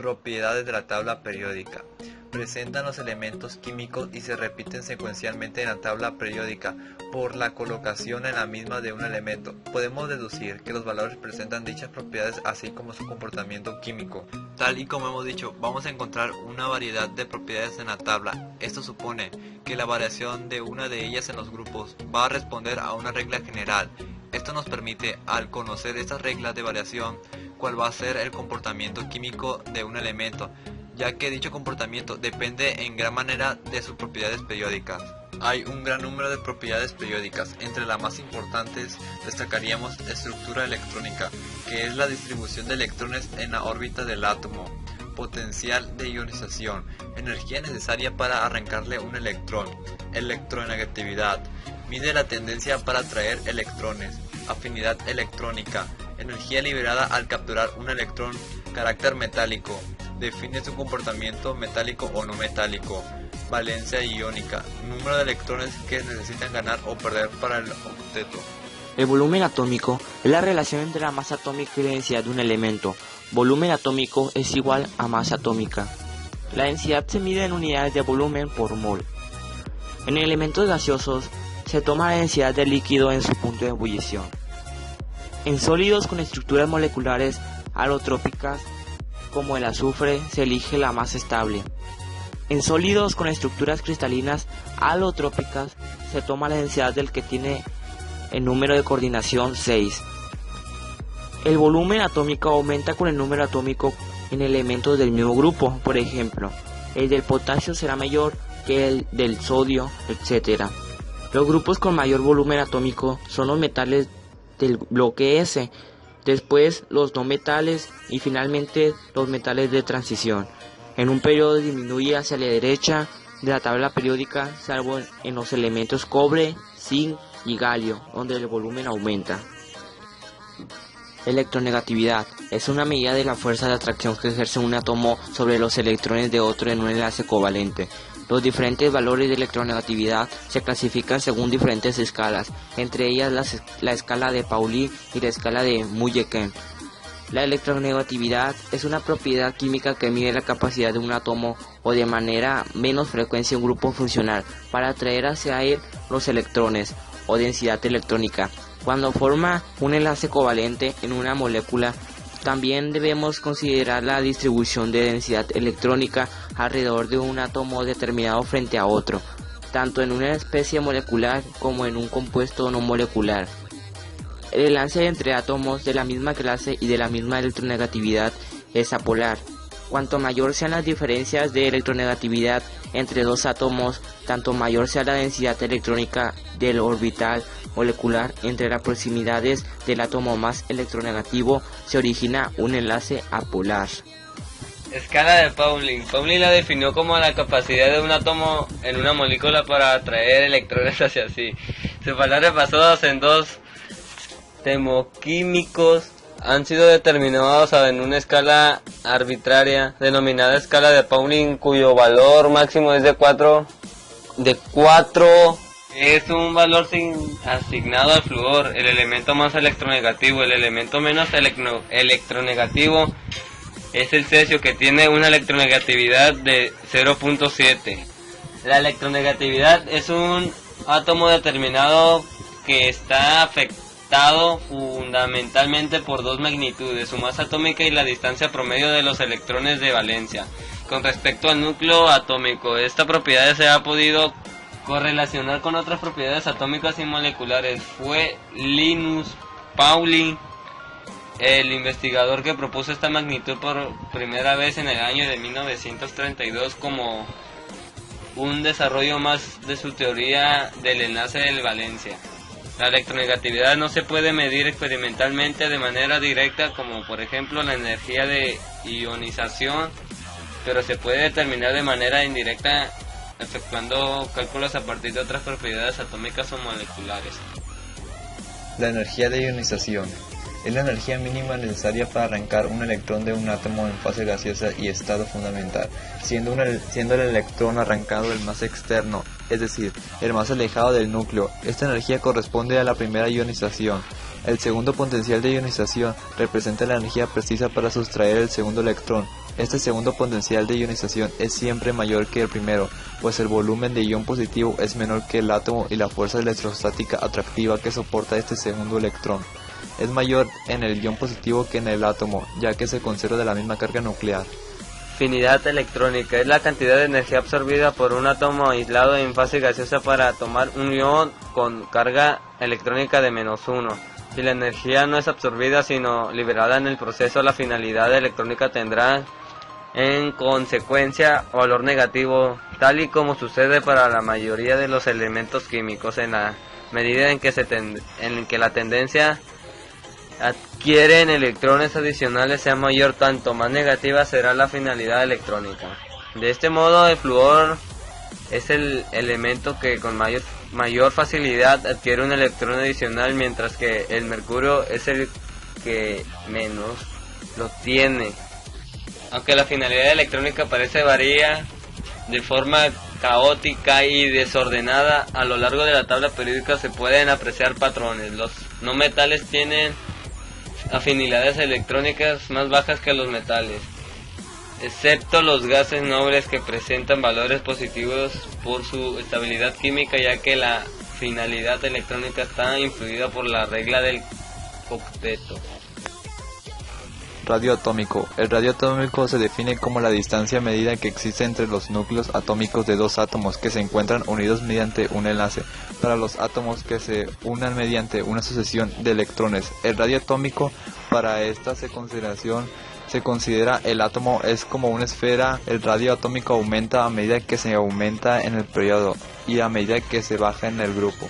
Propiedades de la tabla periódica. Presentan los elementos químicos y se repiten secuencialmente en la tabla periódica por la colocación en la misma de un elemento. Podemos deducir que los valores presentan dichas propiedades así como su comportamiento químico. Tal y como hemos dicho, vamos a encontrar una variedad de propiedades en la tabla. Esto supone que la variación de una de ellas en los grupos va a responder a una regla general. Esto nos permite, al conocer estas reglas de variación, cuál va a ser el comportamiento químico de un elemento, ya que dicho comportamiento depende en gran manera de sus propiedades periódicas. Hay un gran número de propiedades periódicas. Entre las más importantes destacaríamos estructura electrónica, que es la distribución de electrones en la órbita del átomo, potencial de ionización, energía necesaria para arrancarle un electrón, electronegatividad, mide la tendencia para atraer electrones, afinidad electrónica, energía liberada al capturar un electrón, carácter metálico, define su comportamiento metálico o no metálico, valencia iónica, número de electrones que necesitan ganar o perder para el octeto. El volumen atómico es la relación entre la masa atómica y la densidad de un elemento. Volumen atómico es igual a masa atómica. La densidad se mide en unidades de volumen por mol. En elementos gaseosos se toma la densidad del líquido en su punto de ebullición. En sólidos con estructuras moleculares alotrópicas, como el azufre, se elige la más estable. En sólidos con estructuras cristalinas alotrópicas se toma la densidad del que tiene el número de coordinación 6. El volumen atómico aumenta con el número atómico en elementos del mismo grupo. Por ejemplo, el del potasio será mayor que el del sodio, etc. Los grupos con mayor volumen atómico son los metales del bloque S, después los no metales y finalmente los metales de transición. En un periodo disminuye hacia la derecha de la tabla periódica, salvo en los elementos cobre, zinc y galio, donde el volumen aumenta. Electronegatividad es una medida de la fuerza de atracción que ejerce un átomo sobre los electrones de otro en un enlace covalente. Los diferentes valores de electronegatividad se clasifican según diferentes escalas, entre ellas la escala de Pauli y la escala de Mulliken. La electronegatividad es una propiedad química que mide la capacidad de un átomo o de manera menos frecuencia un grupo funcional para atraer hacia él los electrones o densidad electrónica. Cuando forma un enlace covalente en una molécula, también debemos considerar la distribución de densidad electrónica alrededor de un átomo determinado frente a otro, tanto en una especie molecular como en un compuesto no molecular. El enlace entre átomos de la misma clase y de la misma electronegatividad es apolar. Cuanto mayor sean las diferencias de electronegatividad entre dos átomos, tanto mayor sea la densidad electrónica del orbital molecular entre las proximidades del átomo más electronegativo, se origina un enlace apolar. Escala de Pauling. Pauling la definió como la capacidad de un átomo en una molécula para atraer electrones hacia sí. Sus valores basados en dos termoquímicos han sido determinados en una escala arbitraria denominada escala de Pauling, cuyo valor máximo es de 4. Es un valor asignado al flúor, el elemento más electronegativo. El elemento menos electronegativo es el cesio, que tiene una electronegatividad de 0.7. La electronegatividad es un átomo determinado que está afectado fundamentalmente por dos magnitudes, su masa atómica y la distancia promedio de los electrones de valencia. Con respecto al núcleo atómico, esta propiedad se ha podido correlacionar con otras propiedades atómicas y moleculares. Fue Linus Pauling el investigador que propuso esta magnitud por primera vez en el año de 1932 como un desarrollo más de su teoría del enlace de valencia. La electronegatividad no se puede medir experimentalmente de manera directa, como por ejemplo la energía de ionización, pero se puede determinar de manera indirecta efectuando cálculos a partir de otras propiedades atómicas o moleculares. La energía de ionización es la energía mínima necesaria para arrancar un electrón de un átomo en fase gaseosa y estado fundamental, siendo el electrón arrancado el más externo, es decir, el más alejado del núcleo. Esta energía corresponde a la primera ionización. El segundo potencial de ionización representa la energía precisa para sustraer el segundo electrón, Este segundo potencial de ionización es siempre mayor que el primero, pues el volumen de ion positivo es menor que el átomo y la fuerza electrostática atractiva que soporta este segundo electrón es mayor en el ion positivo que en el átomo, ya que se conserva de la misma carga nuclear. Afinidad electrónica es la cantidad de energía absorbida por un átomo aislado en fase gaseosa para tomar un ion con carga electrónica de -1. Si la energía no es absorbida sino liberada en el proceso, la afinidad electrónica tendrá en consecuencia valor negativo, tal y como sucede para la mayoría de los elementos químicos. En la medida en que la tendencia adquieren electrones adicionales sea mayor, tanto más negativa será la afinidad electrónica. De este modo, el flúor es el elemento que con mayor facilidad adquiere un electrón adicional, mientras que el mercurio es el que menos lo tiene. Aunque la afinidad electrónica parece varía de forma caótica y desordenada a lo largo de la tabla periódica, se pueden apreciar patrones. Los no metales tienen afinidades electrónicas más bajas que los metales, excepto los gases nobles, que presentan valores positivos por su estabilidad química, ya que la afinidad electrónica está influida por la regla del octeto. Radio atómico. El radio atómico se define como la distancia medida que existe entre los núcleos atómicos de dos átomos que se encuentran unidos mediante un enlace. Para los átomos que se unan mediante una sucesión de electrones, el radio atómico, para esta se considera el átomo es como una esfera. El radio atómico aumenta a medida que se aumenta en el periodo y a medida que se baja en el grupo.